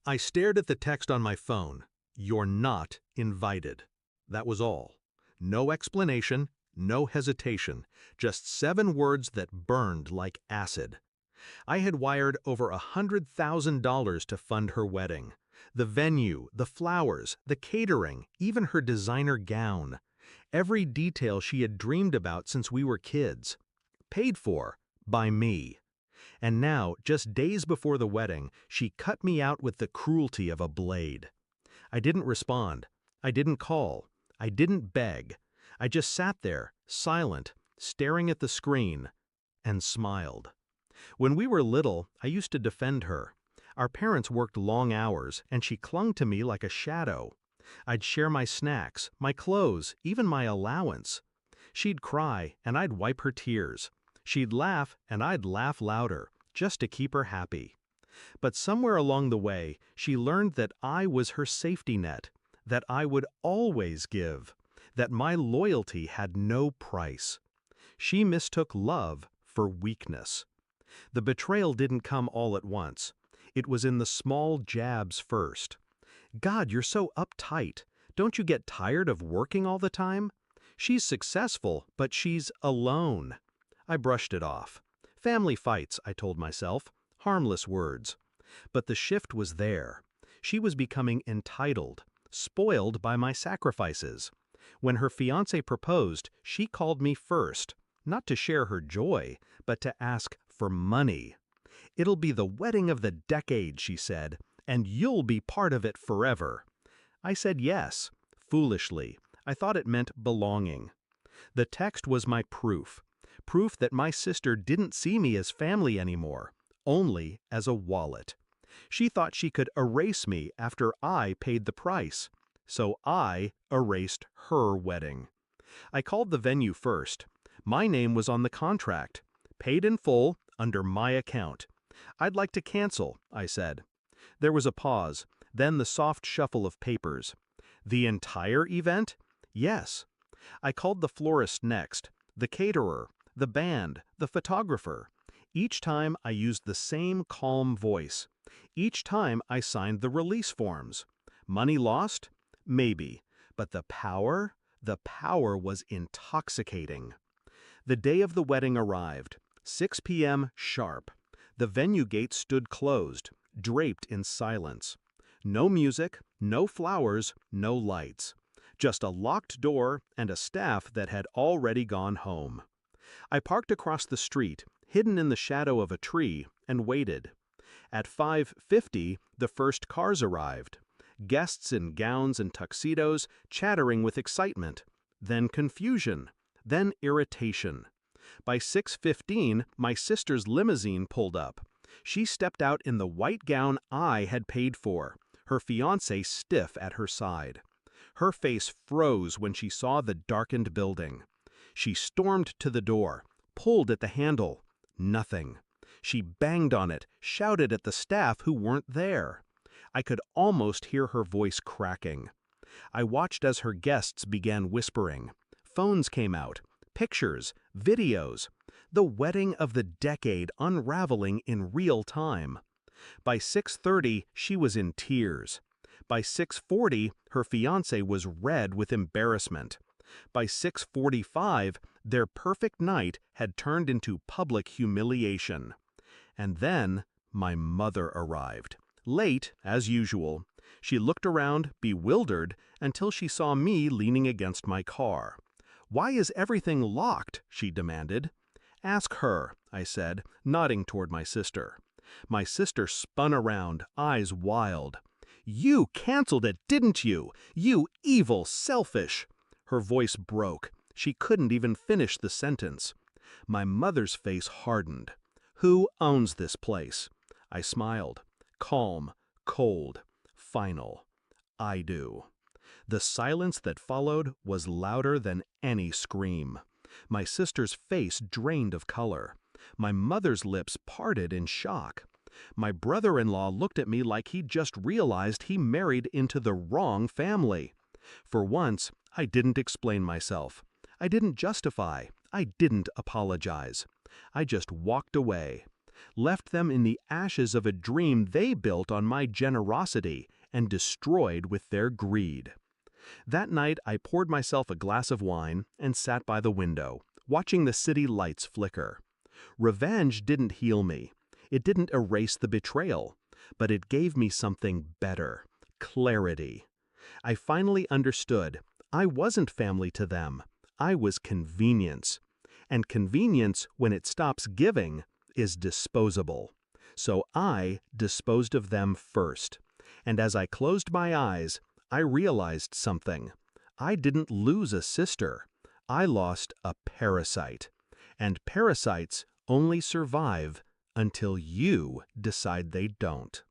I stared at the text on my phone. You're not invited. That was all. No explanation, no hesitation, just 7 words that burned like acid. I had wired over $100,000 to fund her wedding. The venue, the flowers, the catering, even her designer gown. Every detail she had dreamed about since we were kids. Paid for by me. And now, just days before the wedding, she cut me out with the cruelty of a blade. I didn't respond. I didn't call. I didn't beg. I just sat there, silent, staring at the screen, and smiled. When we were little, I used to defend her. Our parents worked long hours, and she clung to me like a shadow. I'd share my snacks, my clothes, even my allowance. She'd cry, and I'd wipe her tears. She'd laugh, and I'd laugh louder, just to keep her happy. But somewhere along the way, she learned that I was her safety net, that I would always give, that my loyalty had no price. She mistook love for weakness. The betrayal didn't come all at once. It was in the small jabs first. God, you're so uptight. Don't you get tired of working all the time? She's successful, but she's alone. I brushed it off. Family fights, I told myself. Harmless words. But the shift was there. She was becoming entitled, spoiled by my sacrifices. When her fiancé proposed, she called me first, not to share her joy, but to ask for money. "It'll be the wedding of the decade," she said, "and you'll be part of it forever." I said yes, foolishly. I thought it meant belonging. The text was my proof that my sister didn't see me as family anymore, only as a wallet. She thought she could erase me after I paid the price, so I erased her wedding. I called the venue first. My name was on the contract, paid in full, under my account. "I'd like to cancel," I said. There was a pause, then the soft shuffle of papers. The entire event? Yes. I called the florist next, the caterer, the band, the photographer. Each time I used the same calm voice. Each time I signed the release forms. Money lost? Maybe. But the power was intoxicating. The day of the wedding arrived, 6 p.m. sharp. The venue gate stood closed, draped in silence. No music, no flowers, no lights. Just a locked door and a staff that had already gone home. I parked across the street, hidden in the shadow of a tree, and waited. At 5:50, the first cars arrived. Guests in gowns and tuxedos, chattering with excitement. Then confusion. Then irritation. By 6:15, my sister's limousine pulled up. She stepped out in the white gown I had paid for, her fiancé stiff at her side. Her face froze when she saw the darkened building. She stormed to the door, pulled at the handle. Nothing. She banged on it, shouted at the staff who weren't there. I could almost hear her voice cracking. I watched as her guests began whispering. Phones came out. Pictures, videos. The wedding of the decade unraveling in real time. By 6:30, she was in tears. By 6:40, her fiancé was red with embarrassment. By 6:45, their perfect night had turned into public humiliation. And then, my mother arrived. Late, as usual. She looked around, bewildered, until she saw me leaning against my car. "Why is everything locked?" she demanded. "Ask her," I said, nodding toward my sister. My sister spun around, eyes wild. "You canceled it, didn't you? You evil, selfish!" Her voice broke. She couldn't even finish the sentence. My mother's face hardened. "Who owns this place?" I smiled. Calm, cold, final. "I do." The silence that followed was louder than any scream. My sister's face drained of color. My mother's lips parted in shock. My brother-in-law looked at me like he'd just realized he married into the wrong family. For once, I didn't explain myself. I didn't justify. I didn't apologize. I just walked away. left them in the ashes of a dream they built on my generosity and destroyed with their greed. That night, I poured myself a glass of wine and sat by the window, watching the city lights flicker. Revenge didn't heal me. It didn't erase the betrayal, but it gave me something better: clarity. I finally understood I wasn't family to them. I was convenience. And convenience, when it stops giving, is disposable. So I disposed of them first. And as I closed my eyes, I realized something. I didn't lose a sister. I lost a parasite. And parasites only survive until you decide they don't.